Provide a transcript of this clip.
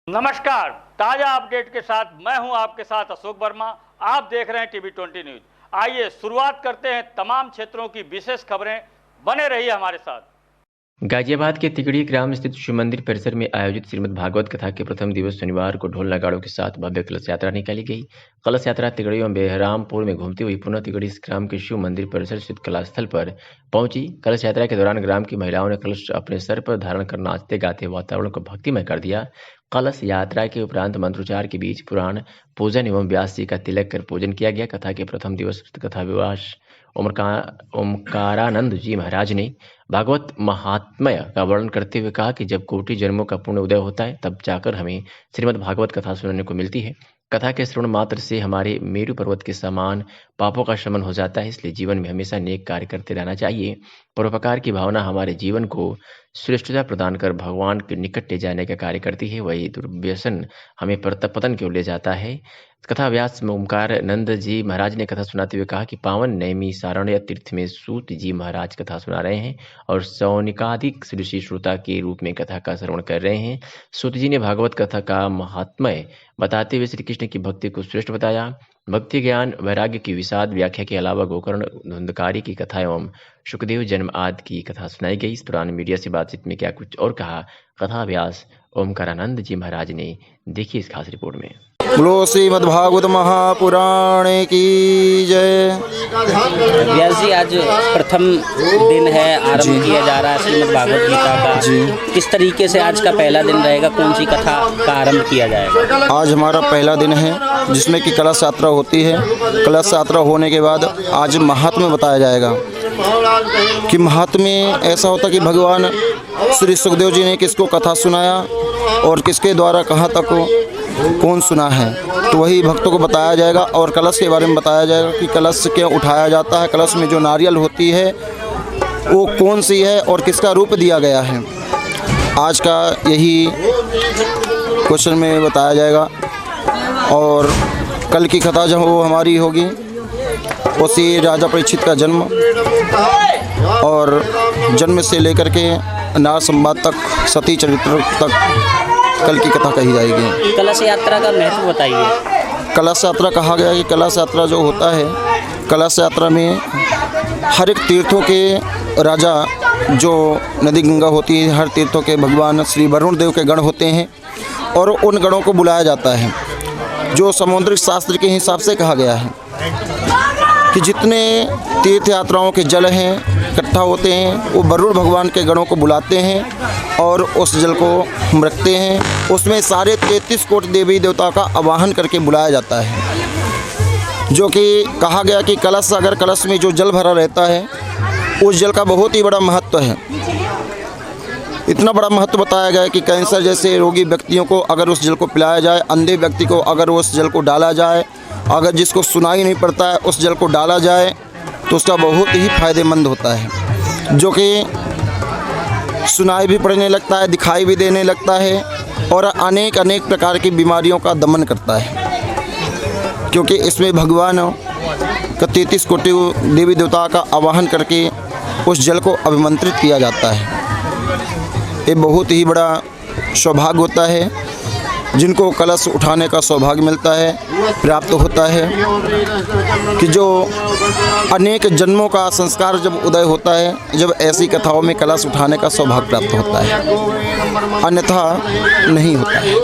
नमस्कार, ताजा अपडेट के साथ मैं हूं आपके साथ अशोक वर्मा। आप देख रहे हैं टीवी 20 न्यूज। आइए शुरुआत करते हैं तमाम क्षेत्रों की विशेष खबरें। बने रहिए हमारे साथ। गाजियाबाद के तिगड़ी ग्राम स्थित शिव मंदिर परिसर में आयोजित श्रीमद् भागवत कथा के प्रथम दिवस शनिवार को ढोल नगाड़ों के साथ भव्य कलश यात्रा निकाली गई। कलश यात्रा तिगड़ी एवं बेहरामपुर में घूमती हुई पुनः तिगड़ी ग्राम के शिव मंदिर परिसर स्थित कला स्थल पर पहुंची। कलश यात्रा के दौरान ग्राम की महिलाओं ने कलश अपने सर पर धारण कर नाचते गाते वातावरण को भक्तिमय कर दिया। कलश यात्रा के उपरांत मंत्रोच्चार के बीच पुराण पूजन एवं व्यास जी का तिलक कर पूजन किया गया। कथा के प्रथम दिवस कथा विवास ओमकारानंद जी महाराज ने भागवत महात्म्य का वर्णन करते हुए कहा कि जब कोटि जन्मों का पुण्य उदय होता है तब जाकर हमें श्रीमद् भागवत कथा सुनने को मिलती है। कथा के श्रवण मात्र से हमारे मेरु पर्वत के समान पापों का शमन हो जाता है, इसलिए जीवन में हमेशा नेक कार्य करते रहना चाहिए। परोपकार की भावना हमारे जीवन को श्रेष्ठता प्रदान कर भगवान के निकट ले जाने का कार्य करती है। वही दुर्व्यसन हमें पतन की ओर ले जाता है। कथा व्यास में ओमकारानंद जी महाराज ने कथा सुनाते हुए कहा कि पावन नैमी सारण्य तीर्थ में सूत जी महाराज कथा सुना रहे हैं और सौनिकाधिक ऋषि श्रोता के रूप में कथा का श्रवण कर रहे हैं। सूत जी ने भागवत कथा का महात्म्य बताते हुए श्री कृष्ण की भक्ति को श्रेष्ठ बताया। भक्ति ज्ञान वैराग्य की विषाद व्याख्या के अलावा गोकर्ण धुंधकारी की कथा एवं सुखदेव जन्म आदि की कथा सुनाई गई। इस दौरान मीडिया से बातचीत में क्या कुछ और कहा कथा व्यास ओमकारानंद जी महाराज ने, देखिए इस खास रिपोर्ट में। बोलो श्रीमद्भागवत महापुराण की जय। व्यास जी, आज प्रथम दिन है, आरंभ किया जा रहा है श्रीमद् भागवत गीता का। जी, किस तरीके से आज का पहला दिन रहेगा, कौन सी कथा का आरंभ किया जाएगा? आज हमारा पहला दिन है जिसमें कि कलश यात्रा होती है। कलश यात्रा होने के बाद आज महात्म्य बताया जाएगा कि महात्म्य ऐसा होता कि भगवान श्री सुखदेव जी ने किसको कथा सुनाया और किसके द्वारा कहाँ तक कौन सुना है, तो वही भक्तों को बताया जाएगा। और कलश के बारे में बताया जाएगा कि कलश क्यों उठाया जाता है, कलश में जो नारियल होती है वो कौन सी है और किसका रूप दिया गया है। आज का यही क्वेश्चन में बताया जाएगा। और कल की कथा जब वो हमारी होगी उसी राजा परीक्षित का जन्म और जन्म से लेकर के नार संवाद तक, सती चरित्र तक कल की कथा कही जाएगी। कलश यात्रा का महत्व बताइए। कलश यात्रा कहा गया कि कलश यात्रा जो होता है, कलश यात्रा में हर एक तीर्थों के राजा जो नदी गंगा होती है, हर तीर्थों के भगवान श्री वरुण देव के गण होते हैं और उन गणों को बुलाया जाता है। जो समुद्रिक शास्त्र के हिसाब से कहा गया है कि जितने तीर्थ यात्राओं के जल हैं इकट्ठा होते हैं वो वरुण भगवान के गणों को बुलाते हैं और उस जल को हम रखते हैं। उसमें सारे 33 कोटि देवी देवता का आवाहन करके बुलाया जाता है। जो कि कहा गया कि कलश, अगर कलश में जो जल भरा रहता है उस जल का बहुत ही बड़ा महत्व है। इतना बड़ा महत्व बताया गया है कि कैंसर जैसे रोगी व्यक्तियों को अगर उस जल को पिलाया जाए, अंधे व्यक्ति को अगर उस जल को डाला जाए, अगर जिसको सुनाई नहीं पड़ता है उस जल को डाला जाए तो उसका बहुत ही फायदेमंद होता है। जो कि सुनाई भी पड़ने लगता है, दिखाई भी देने लगता है और अनेक प्रकार की बीमारियों का दमन करता है। क्योंकि इसमें भगवान का 33 कोटि देवी देवता का आवाहन करके उस जल को अभिमंत्रित किया जाता है। ये बहुत ही बड़ा सौभाग्य होता है जिनको कलश उठाने का सौभाग्य मिलता है, प्राप्त होता है कि जो अनेक जन्मों का संस्कार जब उदय होता है, जब ऐसी कथाओं में कलश उठाने का सौभाग्य प्राप्त होता है, अन्यथा नहीं होता है।